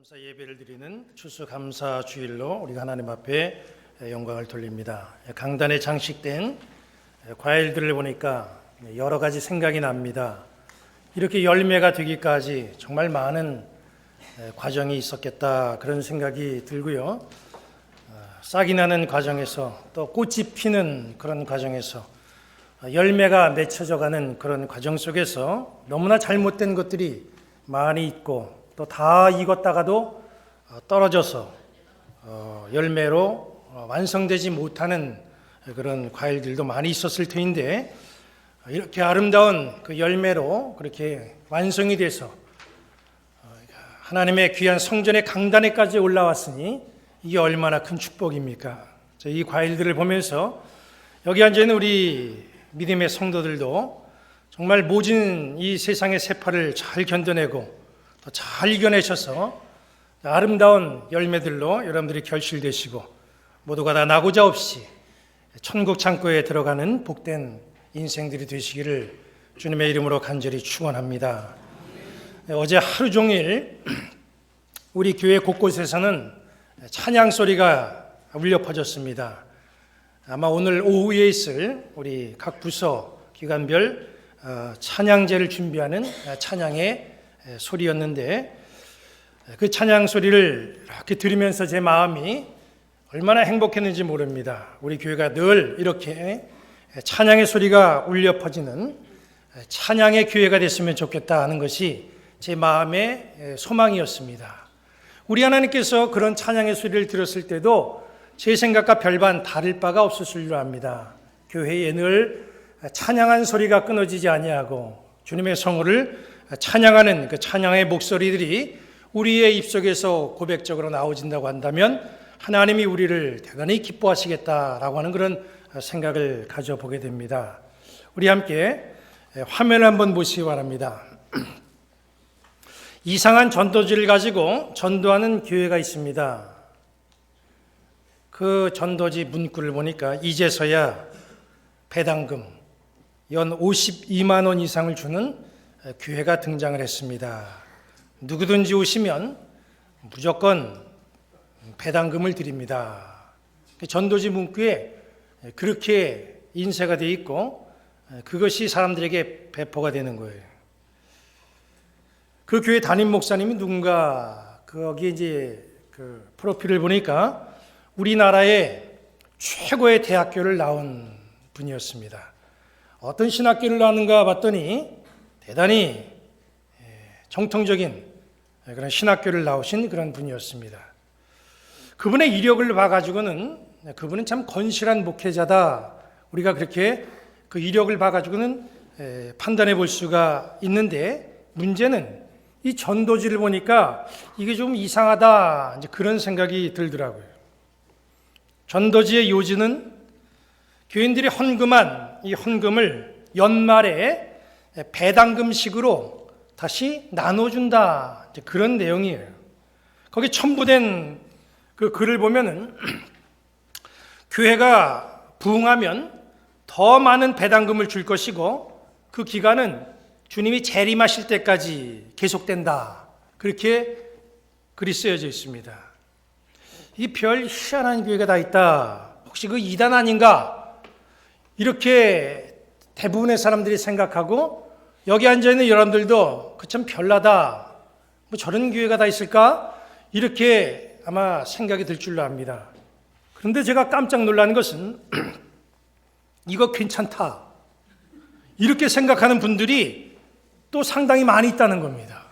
감사 예배를 드리는 추수감사 주일로 우리 하나님 앞에 영광을 돌립니다. 강단에 장식된 과일들을 보니까 여러 가지 생각이 납니다. 이렇게 열매가 되기까지 정말 많은 과정이 있었겠다 그런 생각이 들고요. 싹이 나는 과정에서 또 꽃이 피는 그런 과정에서 열매가 맺혀져가는 그런 과정 속에서 너무나 잘못된 것들이 많이 있고 또 다 익었다가도 떨어져서 열매로 완성되지 못하는 그런 과일들도 많이 있었을 터인데, 이렇게 아름다운 그 열매로 그렇게 완성이 돼서 하나님의 귀한 성전의 강단에까지 올라왔으니 이게 얼마나 큰 축복입니까? 이 과일들을 보면서 여기 앉아있는 우리 믿음의 성도들도 정말 모진 이 세상의 세파를 잘 견뎌내고 잘 이겨내셔서 아름다운 열매들로 여러분들이 결실되시고 모두가 다 나고자 없이 천국 창고에 들어가는 복된 인생들이 되시기를 주님의 이름으로 간절히 축원합니다. 어제 하루 종일 우리 교회 곳곳에서는 찬양 소리가 울려 퍼졌습니다. 아마 오늘 오후에 있을 우리 각 부서 기관별 찬양제를 준비하는 찬양의 소리였는데, 그 찬양 소리를 이렇게 들으면서 제 마음이 얼마나 행복했는지 모릅니다. 우리 교회가 늘 이렇게 찬양의 소리가 울려 퍼지는 찬양의 교회가 됐으면 좋겠다 하는 것이 제 마음의 소망이었습니다. 우리 하나님께서 그런 찬양의 소리를 들었을 때도 제 생각과 별반 다를 바가 없었을 줄 압니다. 교회에 늘 찬양한 소리가 끊어지지 아니하고 주님의 성호를 찬양하는 그 찬양의 목소리들이 우리의 입속에서 고백적으로 나오진다고 한다면 하나님이 우리를 대단히 기뻐하시겠다라고 하는 그런 생각을 가져보게 됩니다. 우리 함께 화면을 한번 보시기 바랍니다. 이상한 전도지를 가지고 전도하는 교회가 있습니다. 그 전도지 문구를 보니까 이제서야 배당금 연 52만 원 이상을 주는 교회가 등장을 했습니다. 누구든지 오시면 무조건 배당금을 드립니다. 전도지 문구에 그렇게 인쇄가 되어 있고 그것이 사람들에게 배포가 되는 거예요. 그 교회 담임 목사님이 누군가 거기 이제 그 프로필을 보니까 우리나라의 최고의 대학교를 나온 분이었습니다. 어떤 신학교를 나왔는가 봤더니 대단히 정통적인 그런 신학교를 나오신 그런 분이었습니다. 그분의 이력을 봐가지고는 그분은 참 건실한 목회자다, 우리가 그렇게 그 이력을 봐가지고는 판단해 볼 수가 있는데, 문제는 이 전도지를 보니까 이게 좀 이상하다, 이제 그런 생각이 들더라고요. 전도지의 요지는 교인들이 헌금한 이 헌금을 연말에 배당금식으로 다시 나눠준다, 이제 그런 내용이에요. 거기 첨부된 그 글을 보면은 교회가 부흥하면 더 많은 배당금을 줄 것이고 그 기간은 주님이 재림하실 때까지 계속된다, 그렇게 글이 쓰여져 있습니다. 이 별 희한한 교회가 다 있다, 혹시 그 이단 아닌가, 이렇게 대부분의 사람들이 생각하고 여기 앉아있는 여러분들도 그 참 별나다, 뭐 저런 교회가 다 있을까, 이렇게 아마 생각이 들 줄로 압니다. 그런데 제가 깜짝 놀란 것은 이거 괜찮다, 이렇게 생각하는 분들이 또 상당히 많이 있다는 겁니다.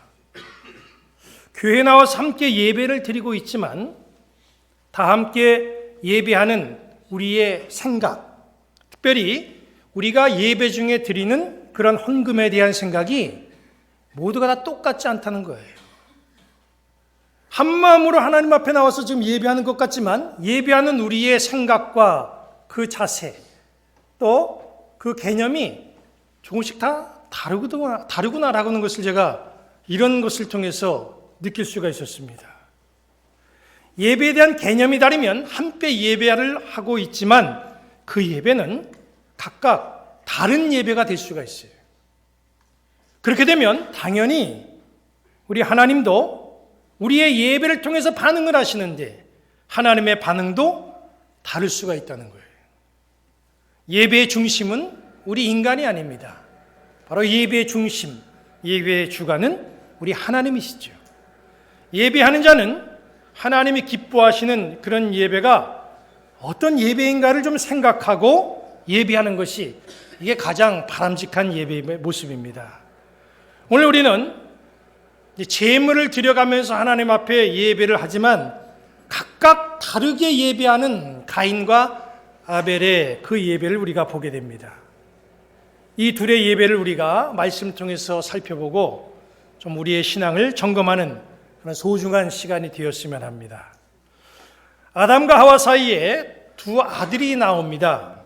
교회에 나와서 함께 예배를 드리고 있지만 다 함께 예배하는 우리의 생각, 특별히 우리가 예배 중에 드리는 그런 헌금에 대한 생각이 모두가 다 똑같지 않다는 거예요. 한 마음으로 하나님 앞에 나와서 지금 예배하는 것 같지만 예배하는 우리의 생각과 그 자세, 또 그 개념이 조금씩 다 다르구나라고 하는 것을 제가 이런 것을 통해서 느낄 수가 있었습니다. 예배에 대한 개념이 다르면 함께 예배를 하고 있지만 그 예배는 각각 다른 예배가 될 수가 있어요. 그렇게 되면 당연히 우리 하나님도 우리의 예배를 통해서 반응을 하시는데 하나님의 반응도 다를 수가 있다는 거예요. 예배의 중심은 우리 인간이 아닙니다. 바로 예배의 중심, 예배의 주관은 우리 하나님이시죠. 예배하는 자는 하나님이 기뻐하시는 그런 예배가 어떤 예배인가를 좀 생각하고 예배하는 것이 이게 가장 바람직한 예배의 모습입니다. 오늘 우리는 제물을 드려가면서 하나님 앞에 예배를 하지만 각각 다르게 예배하는 가인과 아벨의 그 예배를 우리가 보게 됩니다. 이 둘의 예배를 우리가 말씀을 통해서 살펴보고 좀 우리의 신앙을 점검하는 그런 소중한 시간이 되었으면 합니다. 아담과 하와 사이에 두 아들이 나옵니다.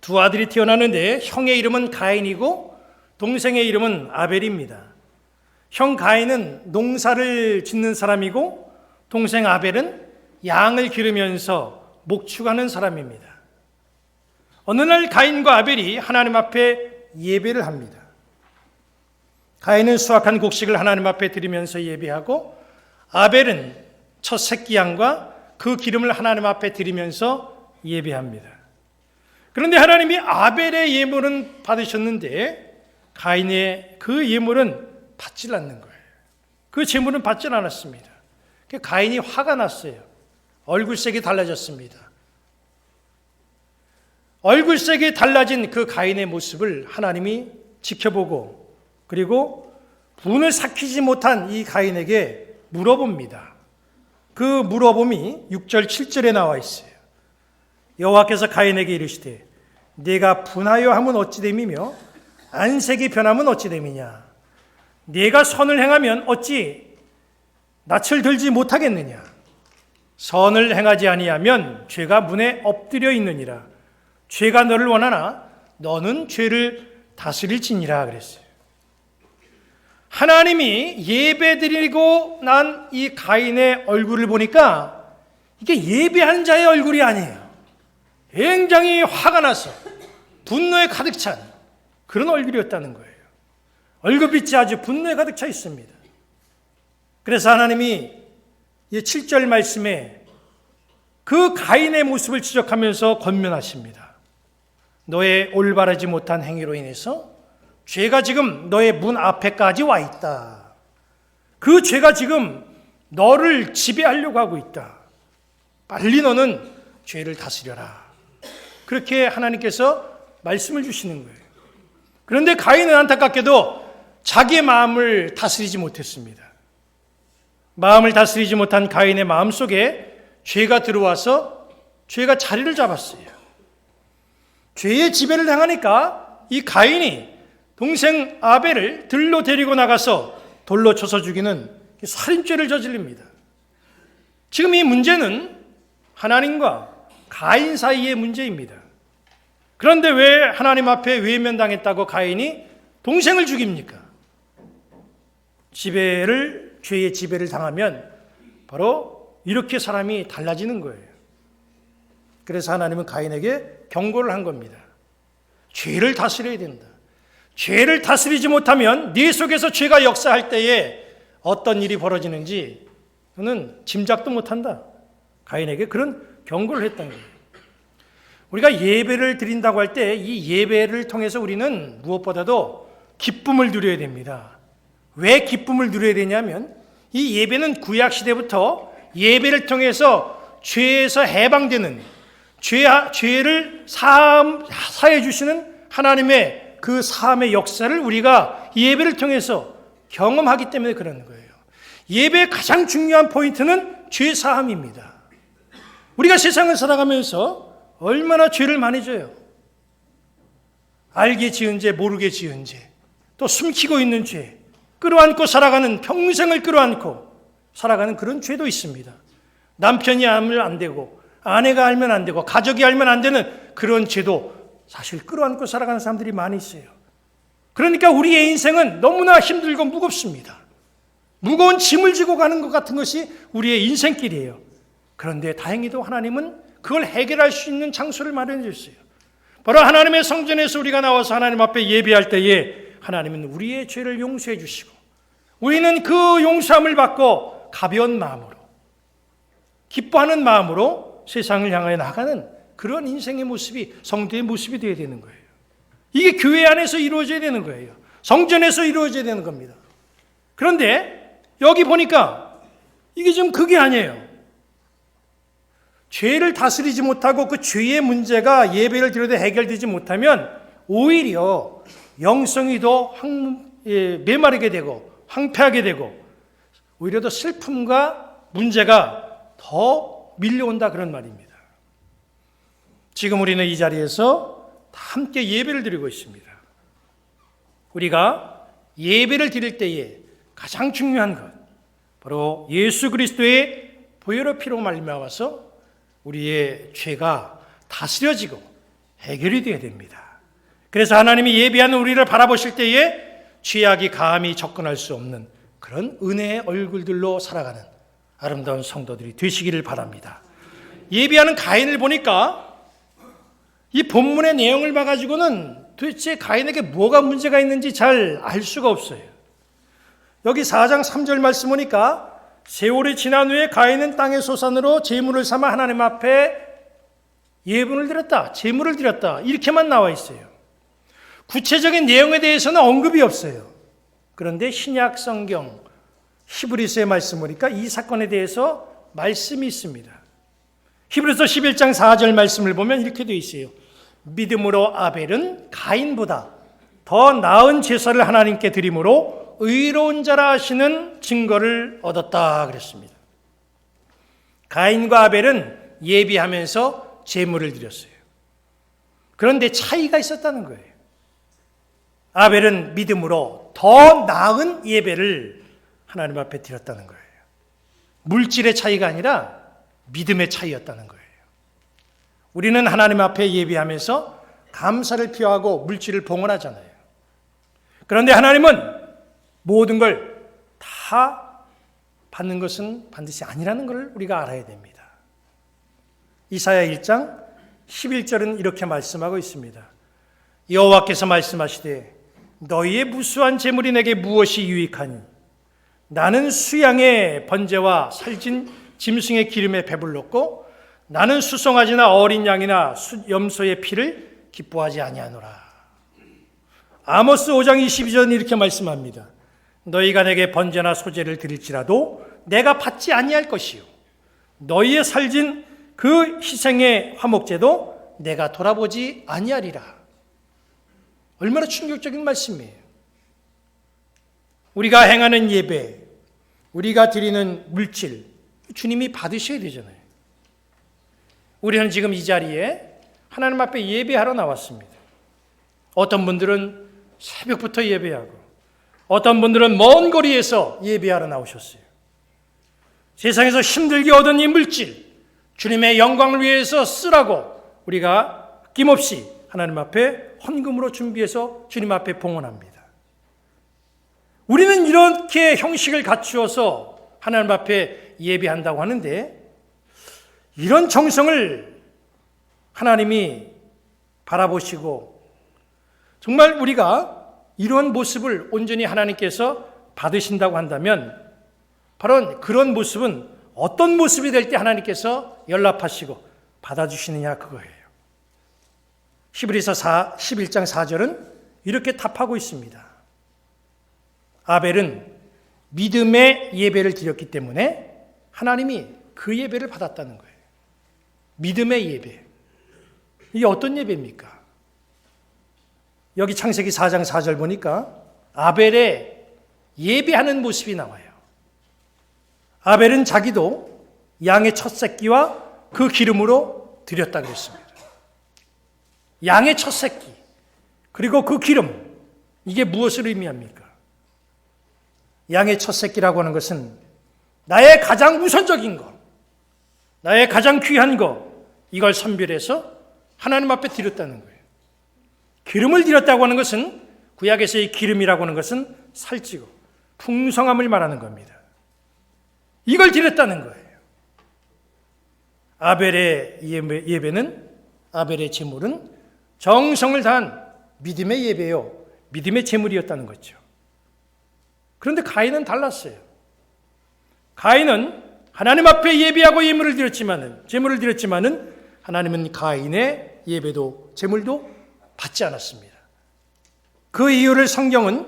두 아들이 태어나는데 형의 이름은 가인이고 동생의 이름은 아벨입니다. 형 가인은 농사를 짓는 사람이고 동생 아벨은 양을 기르면서 목축하는 사람입니다. 어느 날 가인과 아벨이 하나님 앞에 예배를 합니다. 가인은 수확한 곡식을 하나님 앞에 드리면서 예배하고 아벨은 첫 새끼 양과 그 기름을 하나님 앞에 드리면서 예배합니다. 그런데 하나님이 아벨의 예물은 받으셨는데 가인의 그 예물은 받질 않는 거예요. 그 제물은 받질 않았습니다. 가인이 화가 났어요. 얼굴색이 달라졌습니다. 얼굴색이 달라진 그 가인의 모습을 하나님이 지켜보고 그리고 분을 삭히지 못한 이 가인에게 물어봅니다. 그 물어봄이 6절 7절에 나와 있어요. 여호와께서 가인에게 이르시되 네가 분하여 함은 어찌 됨이며 안색이 변함은 어찌 됨이냐. 네가 선을 행하면 어찌 낯을 들지 못하겠느냐. 선을 행하지 아니하면 죄가 문에 엎드려 있느니라. 죄가 너를 원하나 너는 죄를 다스릴지니라 그랬어요. 하나님이 예배드리고 난 이 가인의 얼굴을 보니까 이게 예배한 자의 얼굴이 아니에요. 굉장히 화가 나서 분노에 가득 찬 그런 얼굴이었다는 거예요. 얼굴빛이 아주 분노에 가득 차 있습니다. 그래서 하나님이 이 7절 말씀에 그 가인의 모습을 지적하면서 권면하십니다. 너의 올바르지 못한 행위로 인해서 죄가 지금 너의 문 앞에까지 와 있다. 그 죄가 지금 너를 지배하려고 하고 있다. 빨리 너는 죄를 다스려라. 그렇게 하나님께서 말씀을 주시는 거예요. 그런데 가인은 안타깝게도 자기의 마음을 다스리지 못했습니다. 마음을 다스리지 못한 가인의 마음속에 죄가 들어와서 죄가 자리를 잡았어요. 죄의 지배를 당하니까 이 가인이 동생 아벨을 들로 데리고 나가서 돌로 쳐서 죽이는 살인죄를 저질립니다. 지금 이 문제는 하나님과 가인 사이의 문제입니다. 그런데 왜 하나님 앞에 외면당했다고 가인이 동생을 죽입니까? 죄의 지배를 당하면 바로 이렇게 사람이 달라지는 거예요. 그래서 하나님은 가인에게 경고를 한 겁니다. 죄를 다스려야 된다. 죄를 다스리지 못하면 네 속에서 죄가 역사할 때에 어떤 일이 벌어지는지 너는 짐작도 못한다. 가인에게 그런 경고를 했던 거예요. 우리가 예배를 드린다고 할 때 이 예배를 통해서 우리는 무엇보다도 기쁨을 누려야 됩니다. 왜 기쁨을 누려야 되냐면 이 예배는 구약시대부터 예배를 통해서 죄에서 해방되는 죄를 사해 주시는 하나님의 그 사함의 역사를 우리가 예배를 통해서 경험하기 때문에 그러는 거예요. 예배의 가장 중요한 포인트는 죄 사함입니다. 우리가 세상을 살아가면서 얼마나 죄를 많이 져요. 알게 지은 죄, 모르게 지은 죄, 또 숨기고 있는 죄, 끌어안고 살아가는, 평생을 끌어안고 살아가는 그런 죄도 있습니다. 남편이 알면 안 되고 아내가 알면 안 되고 가족이 알면 안 되는 그런 죄도 사실 끌어안고 살아가는 사람들이 많이 있어요. 그러니까 우리의 인생은 너무나 힘들고 무겁습니다. 무거운 짐을 지고 가는 것 같은 것이 우리의 인생길이에요. 그런데 다행히도 하나님은 그걸 해결할 수 있는 장소를 마련해 주셨어요. 바로 하나님의 성전에서 우리가 나와서 하나님 앞에 예배할 때에 하나님은 우리의 죄를 용서해 주시고 우리는 그 용서함을 받고 가벼운 마음으로, 기뻐하는 마음으로 세상을 향하여 나가는 그런 인생의 모습이 성도의 모습이 되어야 되는 거예요. 이게 교회 안에서 이루어져야 되는 거예요. 성전에서 이루어져야 되는 겁니다. 그런데 여기 보니까 이게 좀 그게 아니에요. 죄를 다스리지 못하고 그 죄의 문제가 예배를 드려도 해결되지 못하면 오히려 영성이 더 메마르게 되고 황폐하게 되고 오히려 더 슬픔과 문제가 더 밀려온다, 그런 말입니다. 지금 우리는 이 자리에서 다 함께 예배를 드리고 있습니다. 우리가 예배를 드릴 때에 가장 중요한 것, 바로 예수 그리스도의 보혈의 피로 말미암아서 우리의 죄가 다스려지고 해결이 되어야 됩니다. 그래서 하나님이 예배하는 우리를 바라보실 때에 죄악이 감히 접근할 수 없는 그런 은혜의 얼굴들로 살아가는 아름다운 성도들이 되시기를 바랍니다. 예배하는 가인을 보니까 이 본문의 내용을 봐가지고는 도대체 가인에게 뭐가 문제가 있는지 잘 알 수가 없어요. 여기 4장 3절 말씀 보니까 세월이 지난 후에 가인은 땅의 소산으로 제물을 삼아 하나님 앞에 예분을 드렸다, 제물을 드렸다, 이렇게만 나와 있어요. 구체적인 내용에 대해서는 언급이 없어요. 그런데 신약 성경 히브리서의 말씀 보니까 이 사건에 대해서 말씀이 있습니다. 히브리서 11장 4절 말씀을 보면 이렇게 되어 있어요. 믿음으로 아벨은 가인보다 더 나은 제사를 하나님께 드림으로 의로운 자라 하시는 증거를 얻었다 그랬습니다. 가인과 아벨은 예비하면서 제물을 드렸어요. 그런데 차이가 있었다는 거예요. 아벨은 믿음으로 더 나은 예배를 하나님 앞에 드렸다는 거예요. 물질의 차이가 아니라 믿음의 차이였다는 거예요. 우리는 하나님 앞에 예배하면서 감사를 표하고 물질을 봉헌하잖아요. 그런데 하나님은 모든 걸 다 받는 것은 반드시 아니라는 걸 우리가 알아야 됩니다. 이사야 1장 11절은 이렇게 말씀하고 있습니다. 여호와께서 말씀하시되 너희의 무수한 재물이 내게 무엇이 유익하니 나는 수양의 번제와 살진 짐승의 기름에 배불렀고 나는 수송아지나 어린 양이나 염소의 피를 기뻐하지 아니하노라. 아모스 5장 22절은 이렇게 말씀합니다. 너희가 내게 번제나 소제를 드릴지라도 내가 받지 아니할 것이요 너희의 살진 그 희생의 화목제도 내가 돌아보지 아니하리라. 얼마나 충격적인 말씀이에요. 우리가 행하는 예배, 우리가 드리는 물질, 주님이 받으셔야 되잖아요. 우리는 지금 이 자리에 하나님 앞에 예배하러 나왔습니다. 어떤 분들은 새벽부터 예배하고 어떤 분들은 먼 거리에서 예배하러 나오셨어요. 세상에서 힘들게 얻은 이 물질, 주님의 영광을 위해서 쓰라고 우리가 아낌없이 하나님 앞에 헌금으로 준비해서 주님 앞에 봉헌합니다. 우리는 이렇게 형식을 갖추어서 하나님 앞에 예배한다고 하는데 이런 정성을 하나님이 바라보시고 정말 우리가 이런 모습을 온전히 하나님께서 받으신다고 한다면 바로 그런 모습은 어떤 모습이 될 때 하나님께서 연락하시고 받아주시느냐 그거예요. 히브리서 11장 4절은 이렇게 답하고 있습니다. 아벨은 믿음의 예배를 드렸기 때문에 하나님이 그 예배를 받았다는 거예요. 믿음의 예배. 이게 어떤 예배입니까? 여기 창세기 4장 4절 보니까 아벨의 예배하는 모습이 나와요. 아벨은 자기도 양의 첫 새끼와 그 기름으로 드렸다 그랬습니다. 양의 첫 새끼 그리고 그 기름, 이게 무엇을 의미합니까? 양의 첫 새끼라고 하는 것은 나의 가장 우선적인 것, 나의 가장 귀한 것, 이걸 선별해서 하나님 앞에 드렸다는 거예요. 기름을 드렸다고 하는 것은 구약에서의 기름이라고 하는 것은 살찌고 풍성함을 말하는 겁니다. 이걸 드렸다는 거예요. 아벨의 예배는, 아벨의 제물은 정성을 다한 믿음의 예배요, 믿음의 제물이었다는 거죠. 그런데 가인은 달랐어요. 가인은 하나님 앞에 예배하고 제물을 드렸지만은 하나님은 가인의 예배도 제물도 받지 않았습니다. 그 이유를 성경은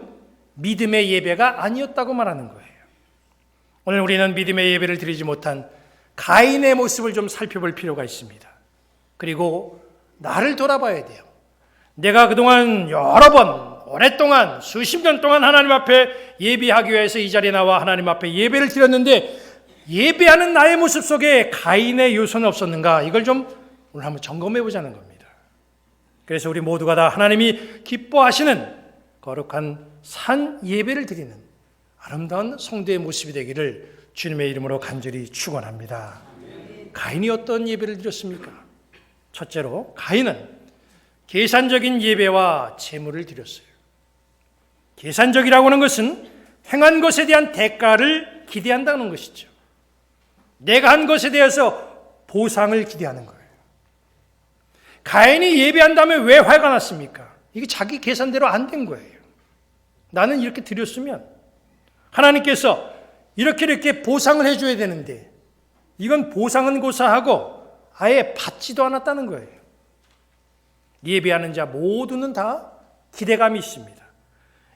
믿음의 예배가 아니었다고 말하는 거예요. 오늘 우리는 믿음의 예배를 드리지 못한 가인의 모습을 좀 살펴볼 필요가 있습니다. 그리고 나를 돌아봐야 돼요. 내가 그동안 여러 번, 오랫동안, 수십 년 동안 하나님 앞에 예배하기 위해서 이 자리에 나와 하나님 앞에 예배를 드렸는데 예배하는 나의 모습 속에 가인의 요소는 없었는가? 이걸 좀 오늘 한번 점검해 보자는 겁니다. 그래서 우리 모두가 다 하나님이 기뻐하시는 거룩한 산 예배를 드리는 아름다운 성도의 모습이 되기를 주님의 이름으로 간절히 축원합니다. 가인이 어떤 예배를 드렸습니까? 첫째로 가인은 계산적인 예배와 제물을 드렸어요. 계산적이라고 하는 것은 행한 것에 대한 대가를 기대한다는 것이죠. 내가 한 것에 대해서 보상을 기대하는 거예요. 가인이 예배한다면 왜 화가 났습니까? 이게 자기 계산대로 안 된 거예요. 나는 이렇게 드렸으면 하나님께서 이렇게 보상을 해줘야 되는데 이건 보상은 고사하고 아예 받지도 않았다는 거예요. 예배하는 자 모두는 다 기대감이 있습니다.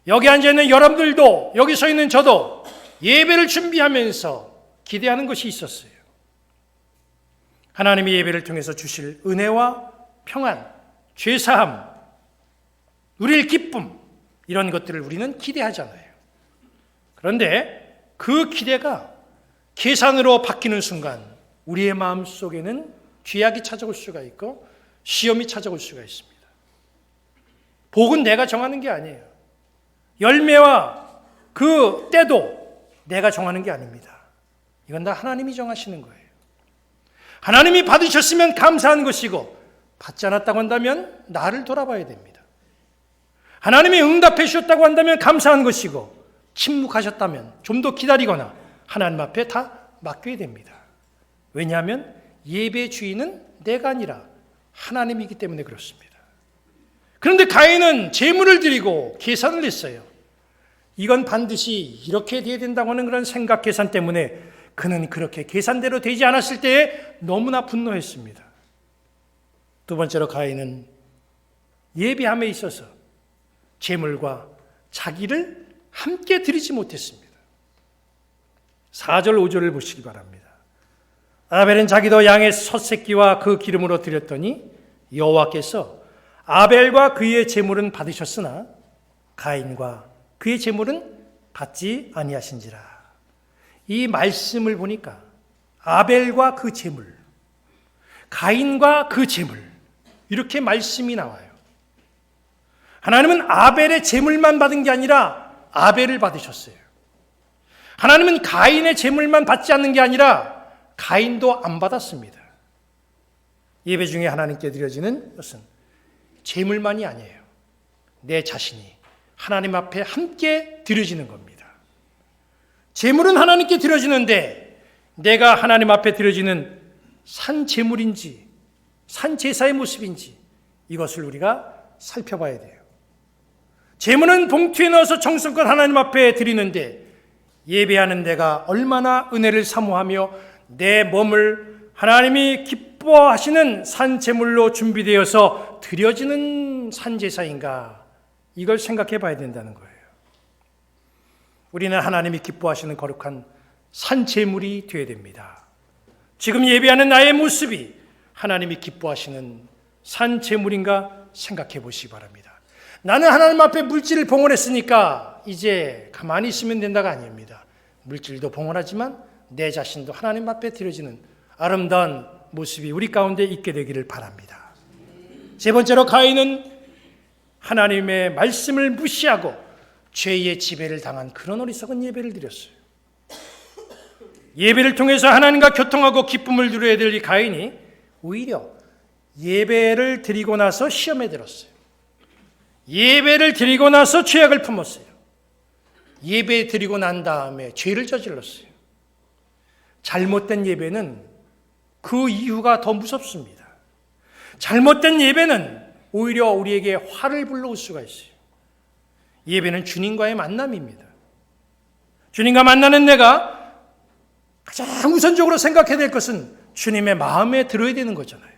여기 앉아있는 여러분들도 여기 서 있는 저도 예배를 준비하면서 기대하는 것이 있었어요. 하나님이 예배를 통해서 주실 은혜와 평안, 죄사함, 누릴 기쁨 이런 것들을 우리는 기대하잖아요. 그런데 그 기대가 계산으로 바뀌는 순간 우리의 마음 속에는 죄악이 찾아올 수가 있고 시험이 찾아올 수가 있습니다. 복은 내가 정하는 게 아니에요. 열매와 그 때도 내가 정하는 게 아닙니다. 이건 다 하나님이 정하시는 거예요. 하나님이 받으셨으면 감사한 것이고 받지 않았다고 한다면 나를 돌아봐야 됩니다. 하나님이 응답해 주셨다고 한다면 감사한 것이고 침묵하셨다면 좀 더 기다리거나 하나님 앞에 다 맡겨야 됩니다. 왜냐하면 예배 주인은 내가 아니라 하나님이기 때문에 그렇습니다. 그런데 가인은 제물을 드리고 계산을 했어요. 이건 반드시 이렇게 돼야 된다고 하는 그런 생각 계산 때문에 그는 그렇게 계산대로 되지 않았을 때에 너무나 분노했습니다. 두 번째로 가인은 예배함에 있어서 제물과 자기를 함께 드리지 못했습니다. 4절 5절을 보시기 바랍니다. 아벨은 자기도 양의 첫 새끼와 그 기름으로 드렸더니 여호와께서 아벨과 그의 제물은 받으셨으나 가인과 그의 제물은 받지 아니하신지라. 이 말씀을 보니까 아벨과 그 제물, 가인과 그 제물 이렇게 말씀이 나와요. 하나님은 아벨의 제물만 받은 게 아니라 아벨을 받으셨어요. 하나님은 가인의 제물만 받지 않는 게 아니라 가인도 안 받았습니다. 예배 중에 하나님께 드려지는 것은 제물만이 아니에요. 내 자신이 하나님 앞에 함께 드려지는 겁니다. 제물은 하나님께 드려지는데 내가 하나님 앞에 드려지는 산 제물인지 산 제사의 모습인지 이것을 우리가 살펴봐야 돼요. 제물은 봉투에 넣어서 정성껏 하나님 앞에 드리는데 예배하는 내가 얼마나 은혜를 사모하며 내 몸을 하나님이 기뻐하시는 산 제물로 준비되어서 드려지는 산 제사인가, 이걸 생각해 봐야 된다는 거예요. 우리는 하나님이 기뻐하시는 거룩한 산 제물이 되어야 됩니다. 지금 예배하는 나의 모습이 하나님이 기뻐하시는 산 제물인가 생각해 보시기 바랍니다. 나는 하나님 앞에 물질을 봉헌했으니까 이제 가만히 있으면 된다가 아닙니다. 물질도 봉헌하지만 내 자신도 하나님 앞에 드려지는 아름다운 모습이 우리 가운데 있게 되기를 바랍니다. 세 번째로 가인은 하나님의 말씀을 무시하고 죄의 지배를 당한 그런 어리석은 예배를 드렸어요. 예배를 통해서 하나님과 교통하고 기쁨을 누려야 될 이 가인이 오히려 예배를 드리고 나서 시험에 들었어요. 예배를 드리고 나서 죄악을 품었어요. 예배 드리고 난 다음에 죄를 저질렀어요. 잘못된 예배는 그 이유가 더 무섭습니다. 잘못된 예배는 오히려 우리에게 화를 불러올 수가 있어요. 예배는 주님과의 만남입니다. 주님과 만나는 내가 가장 우선적으로 생각해야 될 것은 주님의 마음에 들어야 되는 거잖아요.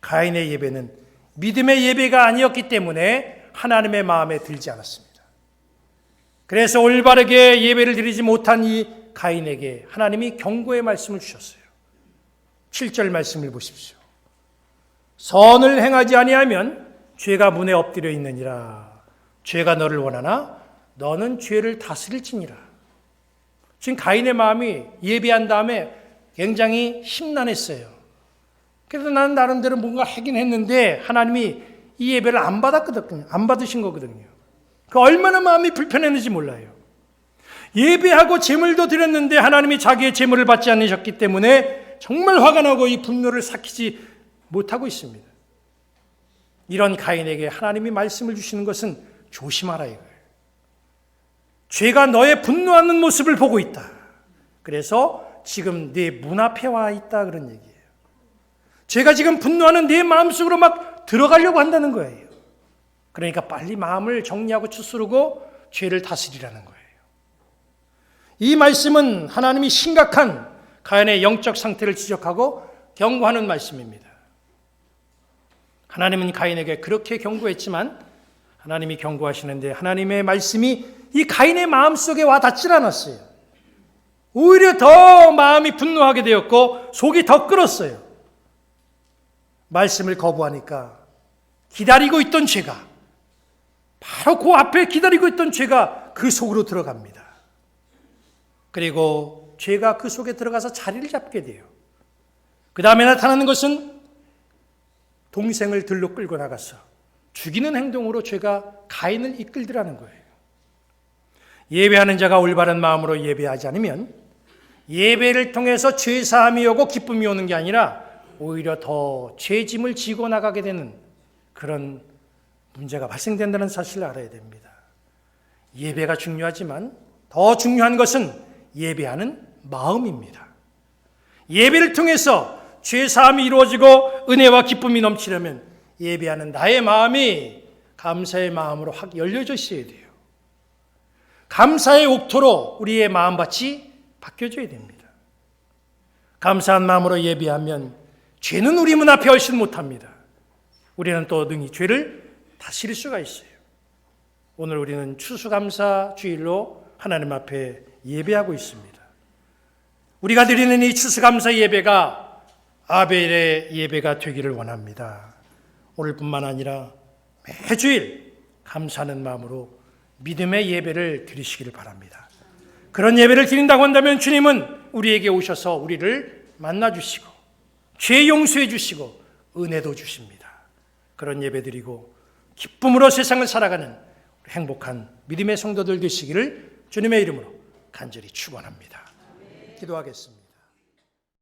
가인의 예배는 믿음의 예배가 아니었기 때문에 하나님의 마음에 들지 않았습니다. 그래서 올바르게 예배를 드리지 못한 이 가인에게 하나님이 경고의 말씀을 주셨어요. 7절 말씀을 보십시오. 선을 행하지 아니하면 죄가 문에 엎드려 있느니라. 죄가 너를 원하나 너는 죄를 다스릴지니라. 지금 가인의 마음이 예배한 다음에 굉장히 심란했어요. 그래서 나는 나름대로 뭔가 하긴 했는데 하나님이 이 예배를 안 받았거든요. 안 받으신 거거든요. 그 얼마나 마음이 불편했는지 몰라요. 예배하고 제물도 드렸는데 하나님이 자기의 제물을 받지 않으셨기 때문에 정말 화가 나고 이 분노를 삭히지 못하고 있습니다. 이런 가인에게 하나님이 말씀을 주시는 것은 조심하라 이거예요. 죄가 너의 분노하는 모습을 보고 있다. 그래서 지금 네 문 앞에 와 있다 그런 얘기예요. 죄가 지금 분노하는 네 마음속으로 막 들어가려고 한다는 거예요. 그러니까 빨리 마음을 정리하고 추스르고 죄를 다스리라는 거예요. 이 말씀은 하나님이 심각한 가인의 영적 상태를 지적하고 경고하는 말씀입니다. 하나님은 가인에게 그렇게 경고했지만 하나님이 경고하시는데 하나님의 말씀이 이 가인의 마음속에 와 닿질 않았어요. 오히려 더 마음이 분노하게 되었고 속이 더 끓었어요. 말씀을 거부하니까 기다리고 있던 죄가, 바로 그 앞에 기다리고 있던 죄가 그 속으로 들어갑니다. 그리고 죄가 그 속에 들어가서 자리를 잡게 돼요. 그 다음에 나타나는 것은 동생을 들로 끌고 나가서 죽이는 행동으로 죄가 가인을 이끌더라는 거예요. 예배하는 자가 올바른 마음으로 예배하지 않으면 예배를 통해서 죄사함이 오고 기쁨이 오는 게 아니라 오히려 더 죄짐을 지고 나가게 되는 그런 문제가 발생된다는 사실을 알아야 됩니다. 예배가 중요하지만 더 중요한 것은 예배하는 마음입니다. 예배를 통해서 죄사함이 이루어지고 은혜와 기쁨이 넘치려면 예배하는 나의 마음이 감사의 마음으로 확 열려져 있어야 돼요. 감사의 옥토로 우리의 마음밭이 바뀌어져야 됩니다. 감사한 마음으로 예배하면 죄는 우리 문 앞에 얼씬 못합니다. 우리는 또 능히 죄를 다스릴 수가 있어요. 오늘 우리는 추수감사 주일로 하나님 앞에 예배하고 있습니다. 우리가 드리는 이 추수감사 예배가 아벨의 예배가 되기를 원합니다. 오늘뿐만 아니라 매주일 감사하는 마음으로 믿음의 예배를 드리시기를 바랍니다. 그런 예배를 드린다고 한다면 주님은 우리에게 오셔서 우리를 만나주시고 죄 용서해 주시고 은혜도 주십니다. 그런 예배 드리고 기쁨으로 세상을 살아가는 행복한 믿음의 성도들 되시기를 주님의 이름으로 간절히 축원합니다. 기도하겠습니다.